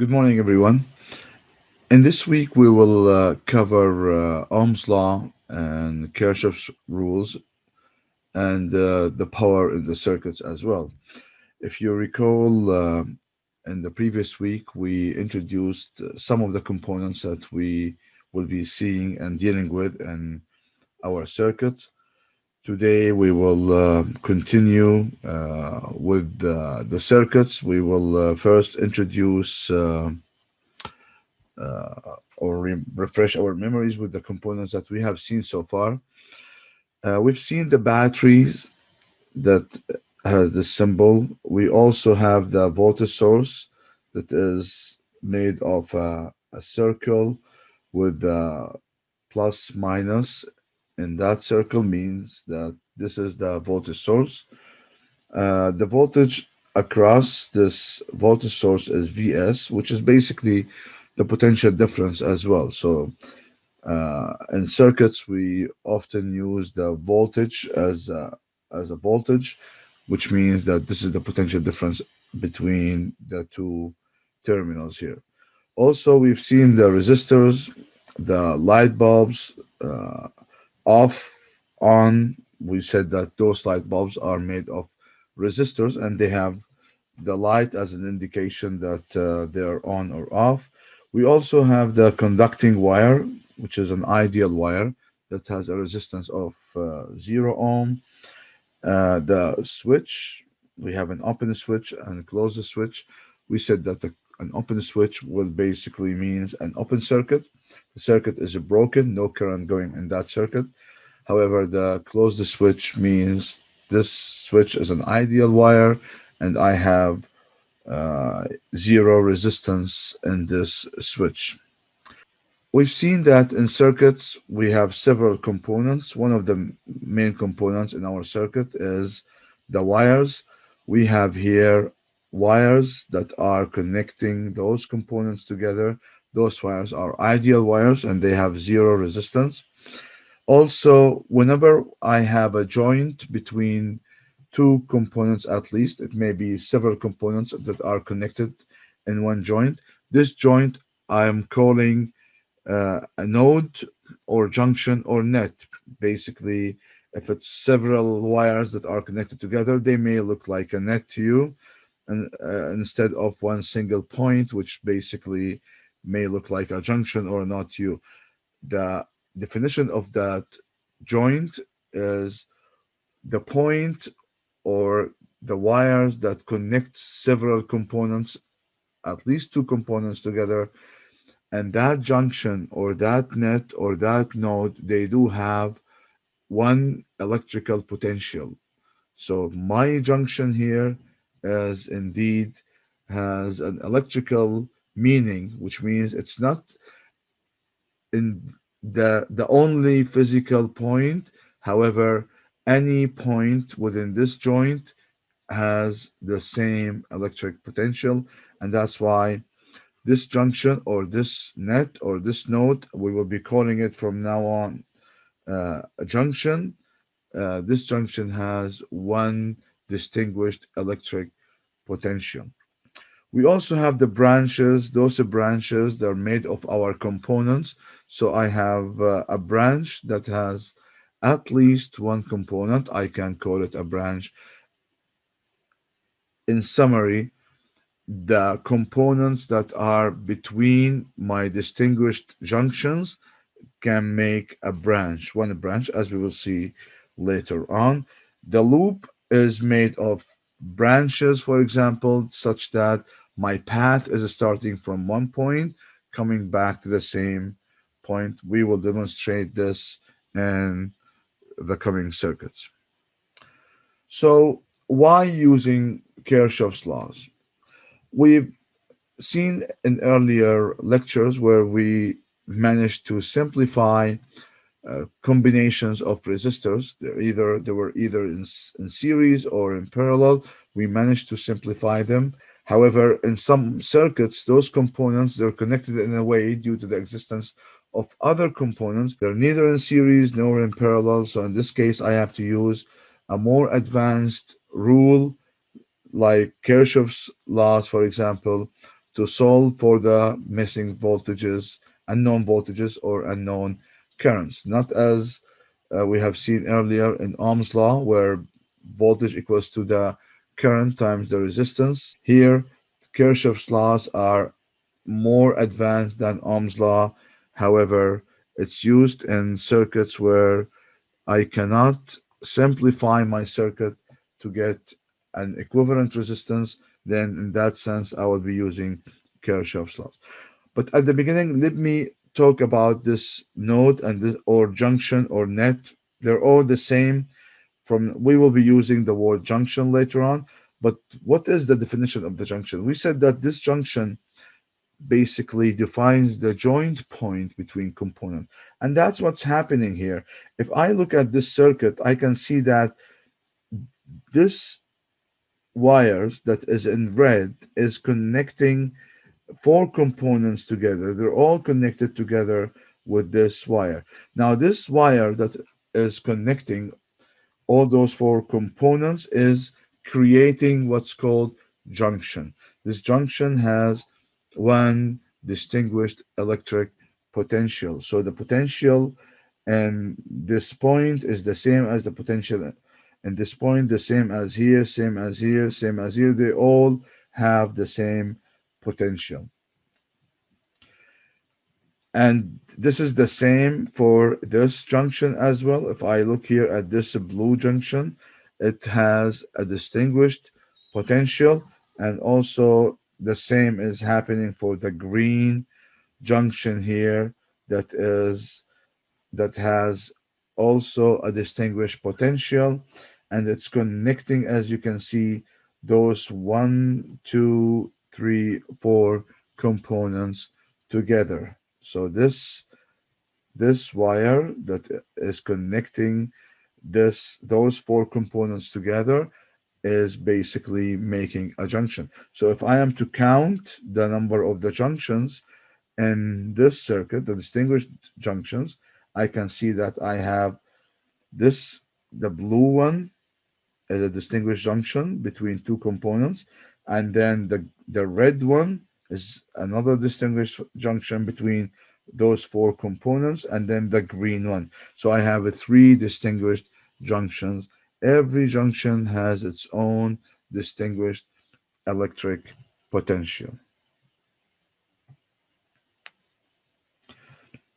Good morning, everyone. In this week, we will cover Ohm's law and Kirchhoff's rules and the power in the circuits as well. If you recall, in the previous week, we introduced some of the components that we will be seeing and dealing with in our circuits. Today, we will continue with the circuits. We will first introduce or refresh our memories with the components that we have seen so far. We've seen the batteries that has this symbol. We also have the voltage source that is made of a circle with plus minus, and that circle means that this is the voltage source. The voltage across this voltage source is Vs, which is basically the potential difference as well. So in circuits, we often use the voltage as a voltage, which means that this is the potential difference between the two terminals here. Also, we've seen the resistors, the light bulbs, off, on. We said that those light bulbs are made of resistors and they have the light as an indication that they're on or off. We also have the conducting wire, which is an ideal wire that has a resistance of 0 ohm. The switch, we have an open switch and close the switch. We said that an open switch will basically means an open circuit. The circuit is broken, no current going in that circuit. However, the close the switch means this switch is an ideal wire and I have zero resistance in this switch. We've seen that in circuits we have several components. One of the main components in our circuit is the wires. We have here wires that are connecting those components together. Those wires are ideal wires and they have zero resistance. Also, whenever I have a joint between two components at least, it may be several components that are connected in one joint. This joint I am calling a node or junction or net. Basically, if it's several wires that are connected together, they may look like a net to you, and instead of one single point, which basically may look like a junction or a node to you. The definition of that joint is the point or the wires that connect several components, at least two components together, and that junction or that net or that node, they do have one electrical potential. So my junction here is indeed has an electrical meaning, which means it's not in the only physical point. However, any point within this joint has the same electric potential, and that's why this junction or this net or this node, we will be calling it from now on a junction. This junction has one distinguished electric potential. We also have the branches. Those are branches that are made of our components. So I have a branch that has at least one component. I can call it a branch. In summary, the components that are between my distinguished junctions can make a branch, one branch, as we will see later on. The loop is made of branches, for example, such that my path is starting from one point, coming back to the same point. We will demonstrate this in the coming circuits. So, why using Kirchhoff's laws? We've seen in earlier lectures where we managed to simplify combinations of resistors. They were either in series or in parallel. We managed to simplify them. However, in some circuits, those components they're connected in a way due to the existence of other components. They're neither in series nor in parallel. So in this case, I have to use a more advanced rule like Kirchhoff's laws, for example, to solve for the missing voltages, unknown voltages or unknown currents, not as we have seen earlier in Ohm's law, where voltage equals to the current times the resistance. Here, Kirchhoff's laws are more advanced than Ohm's law. However, it's used in circuits where I cannot simplify my circuit to get an equivalent resistance. Then, in that sense, I will be using Kirchhoff's laws. But at the beginning, let me talk about this node and this, or junction or net. They're all the same. From we will be using the word junction later on. But what is the definition of the junction? We said that this junction basically defines the joint point between components. And that's what's happening here. If I look at this circuit, I can see that this wires that is in red is connecting four components together. They're all connected together with this wire. Now, this wire that is connecting all those four components is creating what's called junction. This junction has one distinguished electric potential. So the potential and this point is the same as the potential and this point, the same as here, same as here, same as here. They all have the same potential. And this is the same for this junction as well. If I look here at this blue junction, it has a distinguished potential, and also the same is happening for the green junction here that is that has also a distinguished potential, and it's connecting, as you can see, those one, two, three, four components together. So this wire that is connecting this those four components together is basically making a junction. So if I am to count the number of the junctions in this circuit, the distinguished junctions, I can see that I have this, the blue one is a distinguished junction between two components, and then the red one is another distinguished junction between those four components, and then the green one. So I have three distinguished junctions. Every junction has its own distinguished electric potential.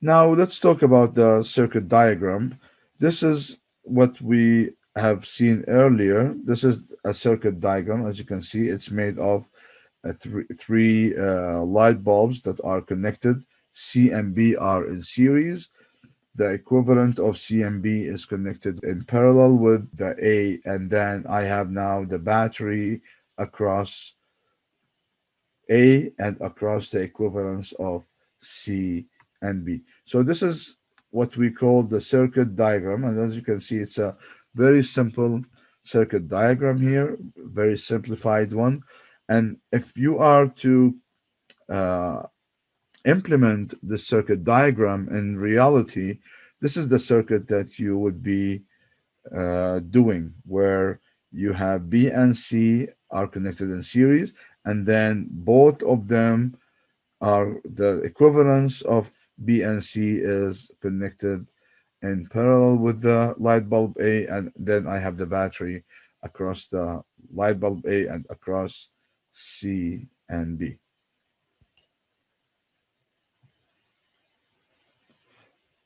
Now let's talk about the circuit diagram. This is what we have seen earlier. This is a circuit diagram. As you can see, it's made of three light bulbs that are connected. C and B are in series. The equivalent of C and B is connected in parallel with the A, and then I have now the battery across A and across the equivalence of C and B. So this is what we call the circuit diagram. And as you can see, it's a very simple circuit diagram here, very simplified one. And if you are to uh, implement the circuit diagram in reality, this is the circuit that you would be doing, where you have B and C are connected in series, and then both of them are the equivalence of B and C is connected in parallel with the light bulb A, and then I have the battery across the light bulb A and across C and B.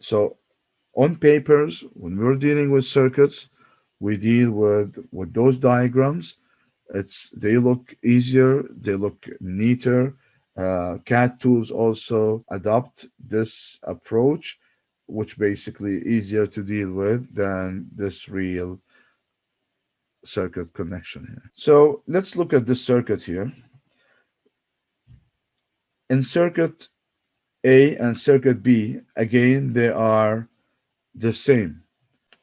So on papers, when we're dealing with circuits, we deal with those diagrams. They look easier, they look neater. CAD tools also adopt this approach, which basically easier to deal with than this real circuit connection here. So let's look at this circuit here. In circuit A and circuit B, again, they are the same.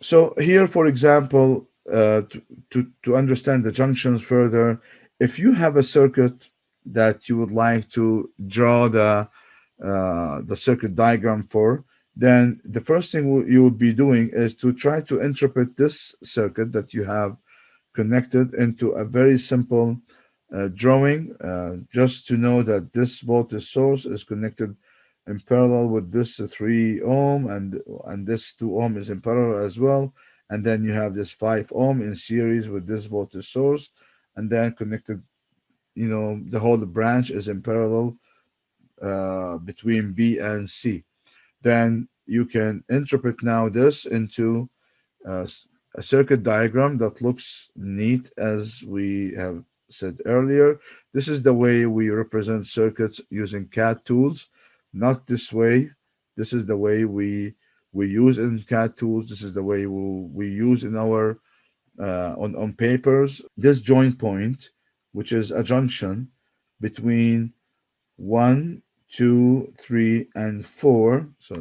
So here, for example, to understand the junctions further, if you have a circuit that you would like to draw the circuit diagram for, then the first thing you would be doing is to try to interpret this circuit that you have connected into a very simple drawing, just to know that this voltage source is connected in parallel with this 3 ohm, and this 2 ohm is in parallel as well. And then you have this 5 ohm in series with this voltage source, and then connected, the whole branch is in parallel between B and C. Then you can interpret now this into a circuit diagram that looks neat, as we have said earlier. This is the way we represent circuits using CAD tools, not this way. This is the way we use in CAD tools. This is the way we use in our on papers. This joint point, which is a junction between one, two, three, and four. So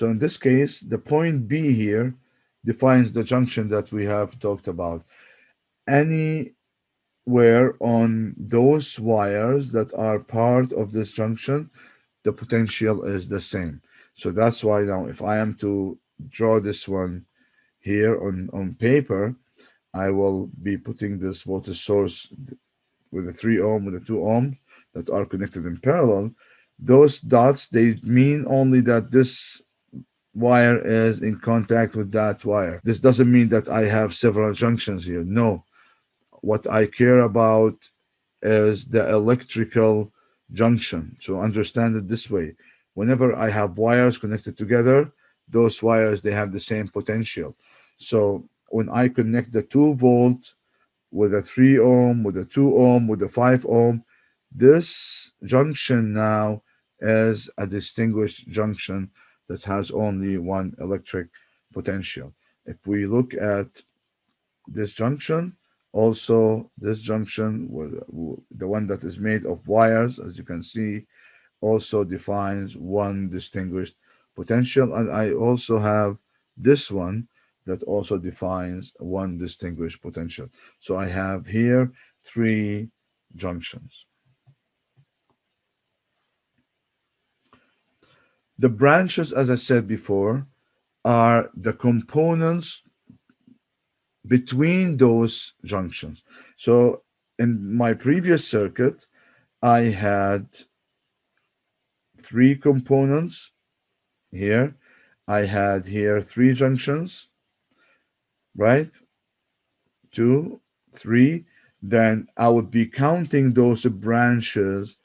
in this case, the point B here defines the junction that we have talked about. Anywhere on those wires that are part of this junction, the potential is the same. So that's why now, if I am to draw this one here on paper, I will be putting this voltage source with a 3 ohm, with a 2 ohm that are connected in parallel. Those dots, they mean only that this wire is in contact with that wire. This doesn't mean that I have several junctions here. No. What I care about is the electrical junction. So understand it this way. Whenever I have wires connected together, those wires, they have the same potential. So when I connect the 2 volt with a 3 ohm, with a 2 ohm, with a 5 ohm, this junction now is a distinguished junction that has only one electric potential. If we look at this junction, also this junction, the one that is made of wires, as you can see, also defines one distinguished potential. And I also have this one that also defines one distinguished potential. So I have here three junctions. The branches, as I said before, are the components between those junctions. So in my previous circuit, I had three components here. I had here three junctions, right? Two, three. Then I would be counting those branches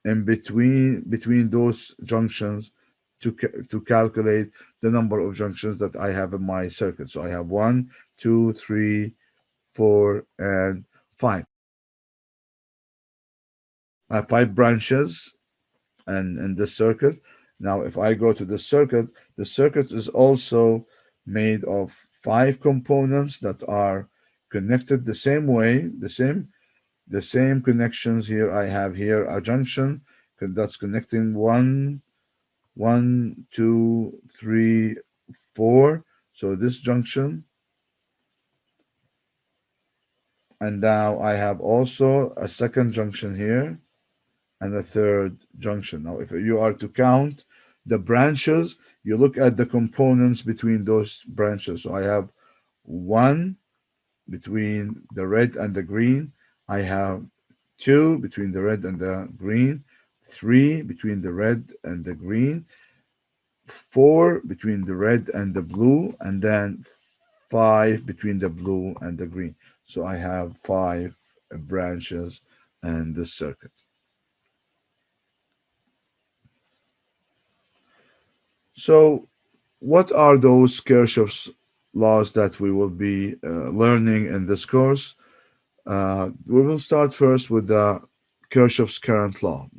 in between those junctions to calculate the number of junctions that I have in my circuit. So I have one, two, three, four, and five. I have five branches and in this circuit. Now, if I go to the circuit is also made of five components that are connected the same way, the same connections here. I have here a junction that's connecting one, two, three, four. So this junction, and now I have also a second junction here and a third junction. Now, if you are to count the branches, you look at the components between those branches. So I have one between the red and the green. I have two between the red and the green, three between the red and the green, four between the red and the blue, and then five between the blue and the green. So I have five branches in this circuit. So, what are those Kirchhoff's laws that we will be learning in this course? We will start first with the Kirchhoff's current law,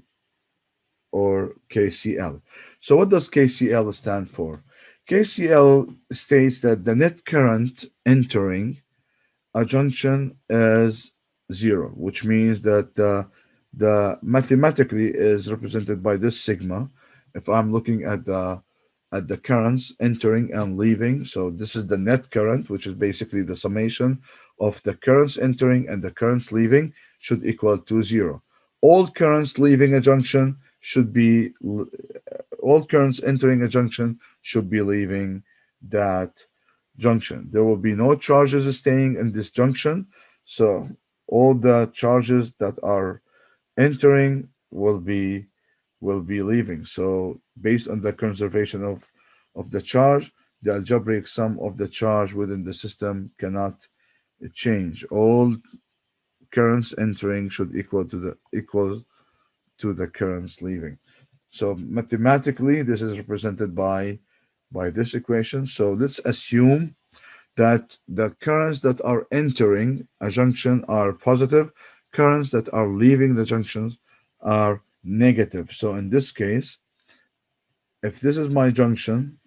or KCL. So, what does KCL stand for? KCL states that the net current entering a junction is zero, which means that the mathematically is represented by this sigma. If I'm looking at the currents entering and leaving, so this is the net current, which is basically the summation of the currents entering and the currents leaving, should equal to zero. All currents leaving a junction should be all currents entering a junction should be leaving that junction. There will be no charges staying in this junction. So all the charges that are entering will be leaving. So based on the conservation of the charge, the algebraic sum of the charge within the system cannot change. All currents entering should equal to the currents leaving. So mathematically, this is represented by this equation. So let's assume that the currents that are entering a junction are positive, currents that are leaving the junctions are negative. So in this case, if this is my junction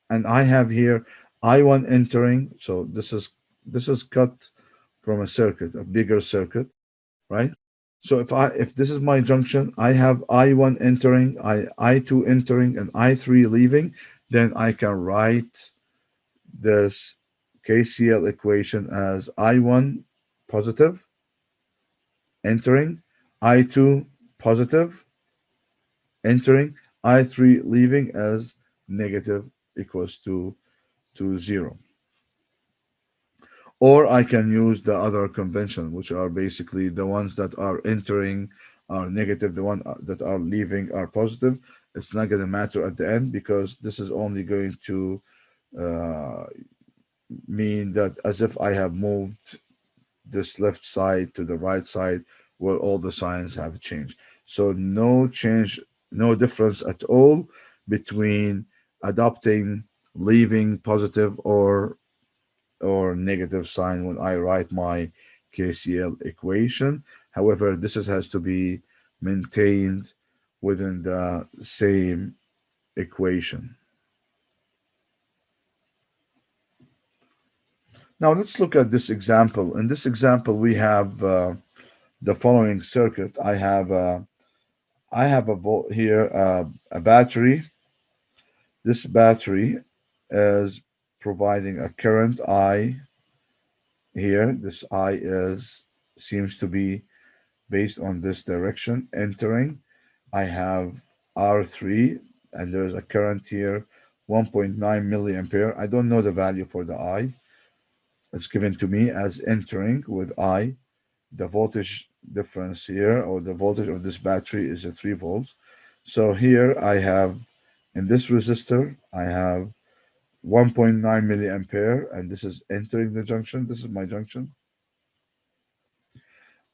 and I have here I1 entering, so this is cut from a circuit, a bigger circuit, right? So if this is my junction, I have I1 entering, I2 entering, and I3 leaving, then I can write this KCL equation as I1 positive entering, I2 positive entering, I3 leaving as negative equals to 0. Or I can use the other convention, which are basically the ones that are entering are negative, the one that are leaving are positive. It's not going to matter at the end because this is only going to uh, mean that as if I have moved this left side to the right side where all the signs have changed. So no change, no difference at all between adopting leaving positive or negative sign when I write my KCL equation. However, has to be maintained within the same equation. Now let's look at this example. In this example, we have the following circuit. I have a volt here, a battery. This battery is providing a current I here. This I is seems to be based on this direction entering. I have R3 and there's a current here 1.9 milliampere. I don't know the value for the I. It's given to me as entering with I. The voltage difference here or the voltage of this battery is a 3 volts. So here I have in this resistor, I have 1.9 milliampere and this is entering the junction. This is my junction.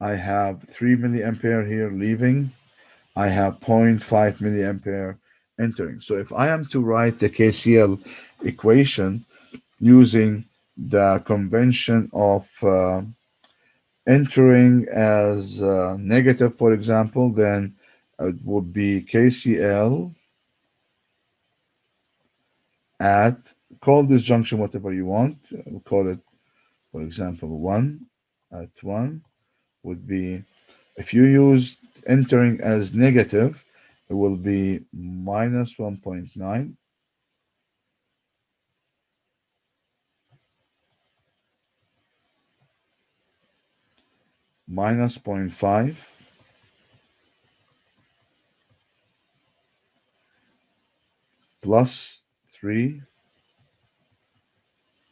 I have 3 milliampere here leaving. I have zero point 0.5 milliampere entering. So if I am to write the KCL equation using the convention of entering as negative, for example, then it would be KCL at, call this junction whatever you want. We'll call it, for example, 1 at 1 would be, if you use entering as negative, it will be minus 1.9 minus zero point 0.5 plus 3. You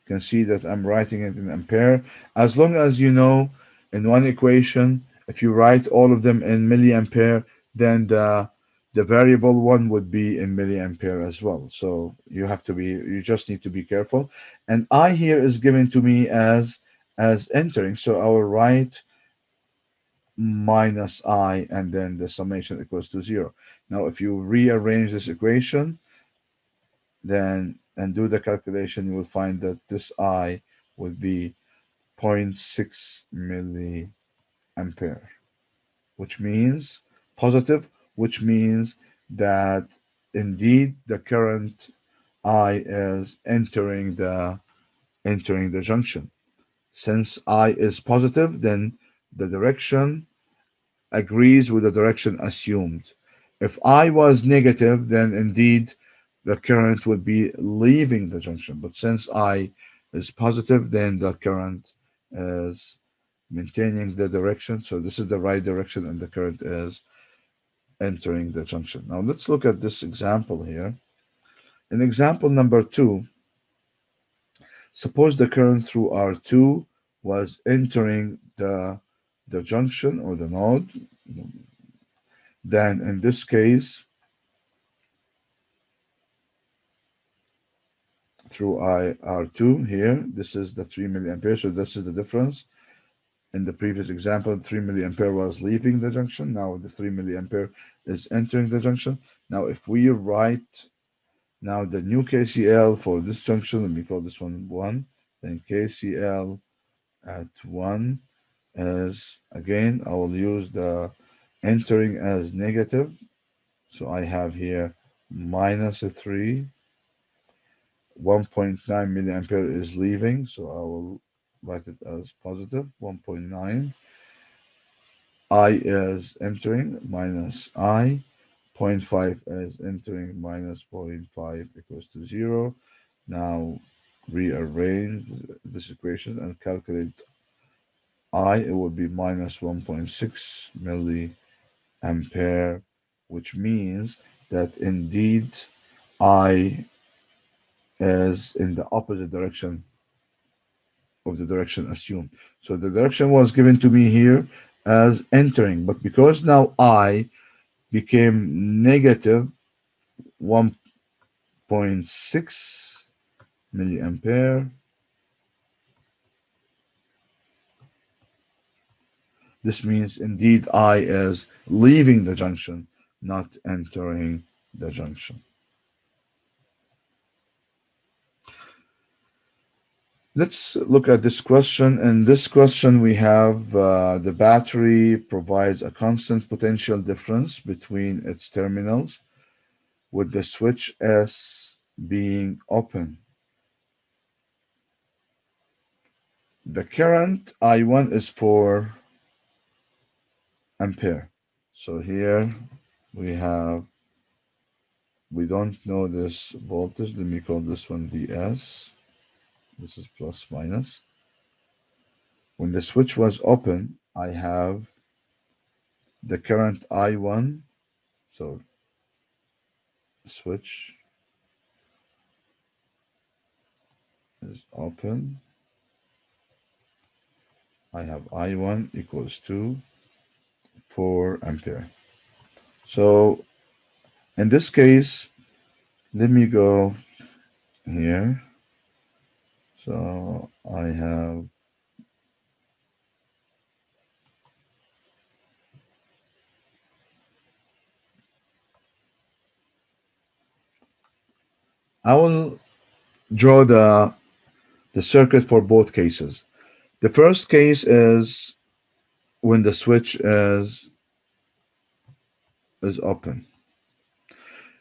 can see that I'm writing it in ampere. As long as you know in one equation, if you write all of them in milliampere, then the variable one would be in milliampere as well. So you just need to be careful. And I here is given to me as entering. So I will write minus I and then the summation equals to 0. Now, if you rearrange this equation, then and do the calculation, you will find that this I would be zero point 0.6 milliampere, which means positive, which means that indeed the current I is entering the junction. Since I is positive, then the direction agrees with the direction assumed. If I was negative, then indeed the current would be leaving the junction. But since I is positive, then the current is maintaining the direction. So this is the right direction, and the current is entering the junction. Now let's look at this example here. In example number 2, suppose the current through R2 was entering the the junction or the node, then in this case through IR2 here, this is the 3 milliampere. So this is the difference. In the previous example, 3 milliampere was leaving the junction. Now the 3 milliampere is entering the junction. Now if we write now the new KCL for this junction, let me call this one 1, then KCL at 1 is, again, I will use the entering as negative. So I have here minus a 3, 1.9 milliampere is leaving, so I will write it as positive, 1.9. I is entering, minus I. zero point 0.5 is entering, minus zero point 0.5 equals to 0. Now rearrange this equation and calculate I. It would be minus 1.6 milliampere, which means that indeed I is in the opposite direction of the direction assumed. So the direction was given to me here as entering, but because now I became negative 1.6 milliampere, this means indeed I is leaving the junction, not entering the junction. Let's look at this question. In this question, we have the battery provides a constant potential difference between its terminals with the switch S being open. The current I1 is 4 ampere. So here we don't know this voltage. Let me call this one VS. This is plus minus. When the switch was open, I have the current I1. So switch is open. I have I1 equals to 4 ampere. So in this case, let me go here. So I will draw the circuit for both cases. The first case is when the switch is open.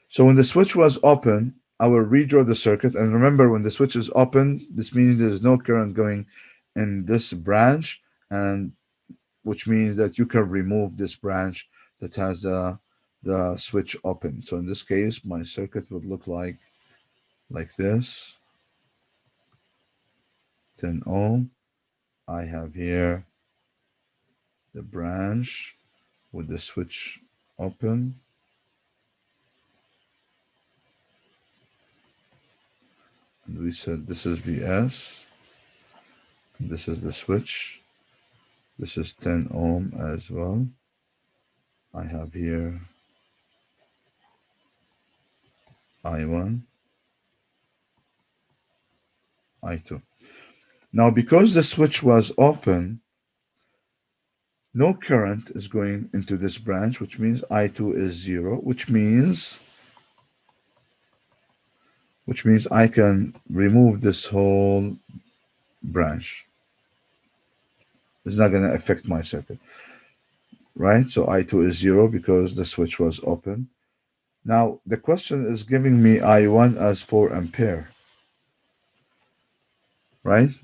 So when the switch was open, I will redraw the circuit. And remember, when the switch is open, this means there's no current going in this branch, and which means that you can remove this branch that has the switch open. So in this case, my circuit would look like this. 10 ohm. I have here the branch with the switch open. And we said this is VS. This is the switch. This is 10 ohm as well. I have here I1, I2. Now, because the switch was open, no current is going into this branch, which means I2 is 0, which means I can remove this whole branch. It's not going to affect my circuit, right? So I2 is 0 because the switch was open. Now, the question is giving me I1 as 4 ampere, right?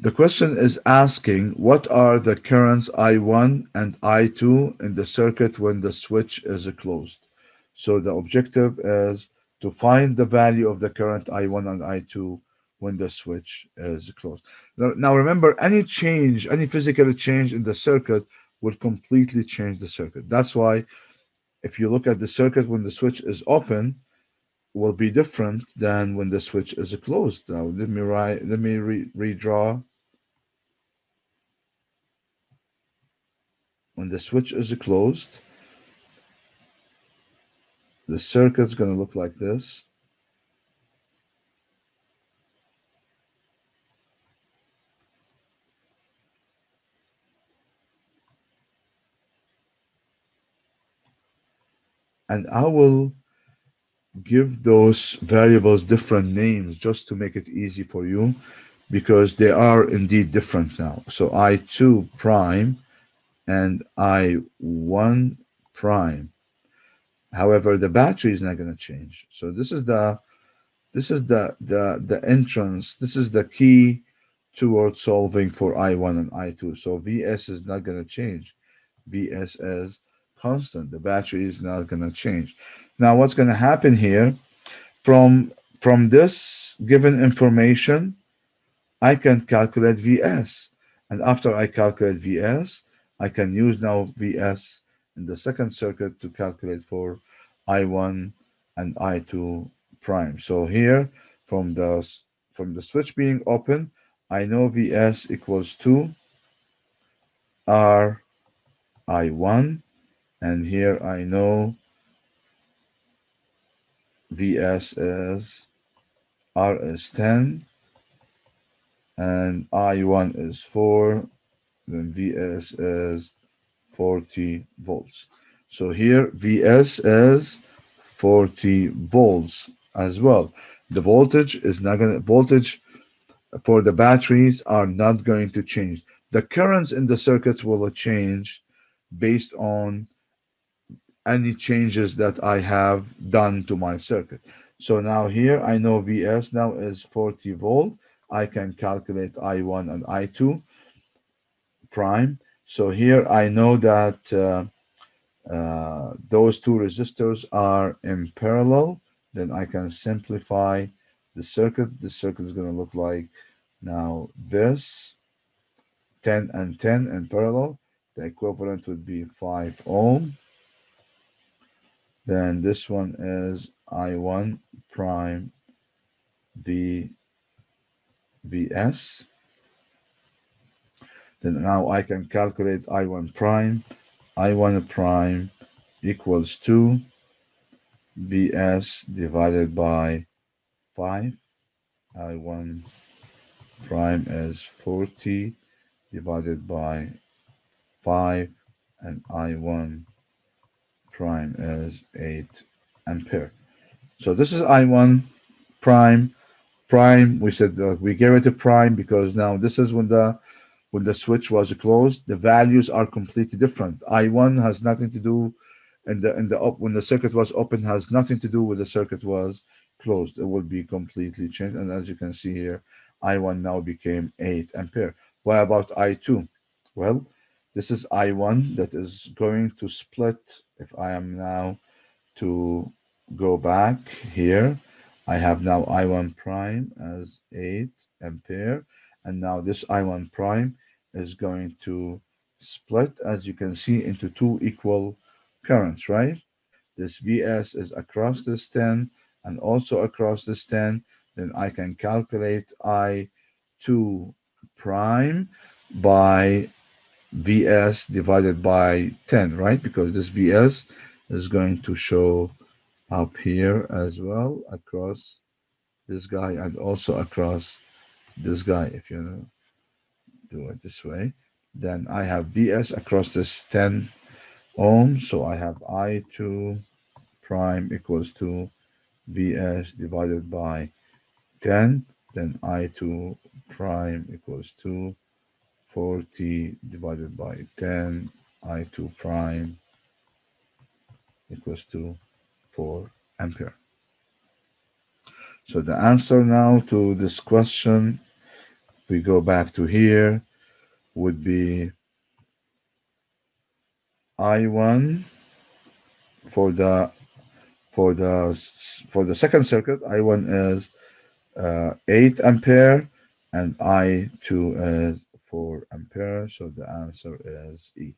The question is asking what are the currents I1 and I2 in the circuit when the switch is closed. So the objective is to find the value of the current I1 and I2 when the switch is closed. Now remember, any change, any physical change in the circuit will completely change the circuit. That's why if you look at the circuit when the switch is open, will be different than when the switch is closed. Now let me redraw. When the switch is closed, the circuit's going to look like this. And I will give those variables different names just to make it easy for you, because they are indeed different now. So I2 prime and I1 prime. However, the battery is not going to change. So this is the entrance. This is the key towards solving for I1 and I2. So Vs is not going to change. Vs is constant. The battery is not going to change. Now, what's going to happen here from this given information? I can calculate Vs. And after I calculate Vs, I can use now Vs in the second circuit to calculate for I1 and I2 prime. So here, from the switch being open, I know Vs equals to R I1, and here I know Vs is R is 10, and I1 is 4, then Vs is 40 volts. So here Vs is 40 volts as well. The voltage is not going to, voltage for the batteries are not going to change. The currents in the circuits will change based on any changes that I have done to my circuit. So now here I know Vs now is 40 volt. I can calculate I1 and I2 prime. So here I know that those two resistors are in parallel. Then I can simplify the circuit. The circuit is going to look like now this 10 and 10 in parallel. The equivalent would be 5 ohm. Then this one is I1 prime VS. Then now I can calculate I1 prime. I1 prime equals to VS divided by 5. I1 prime is 40 divided by 5, and I1 prime is 8 ampere. So this is I1 prime. Prime, we said we gave it a prime because now this is when the switch was closed. The values are completely different. I1 has nothing to do, and when the circuit was open has nothing to do with the circuit was closed. It will be completely changed. And as you can see here, I1 now became 8 ampere. What about I2? Well, this is I1 that is going to split. If I am now to go back here, I have now I1 prime as 8 ampere, and now this I1 prime is going to split, as you can see, into two equal currents, right? This Vs is across this 10 and also across this 10. Then I can calculate I2 prime by Vs divided by 10, right? Because this Vs is going to show up here as well across this guy and also across this guy. If you do it this way, then I have Vs across this 10 ohms. So I have I2 prime equals to Vs divided by 10. Then I2 prime equals to 40 divided by 10. I2 prime equals to 4 ampere. So the answer now to this question, if we go back to here, would be I1 for the second circuit. I1 is 8 ampere and I2 is 4 ampere. So the answer is E.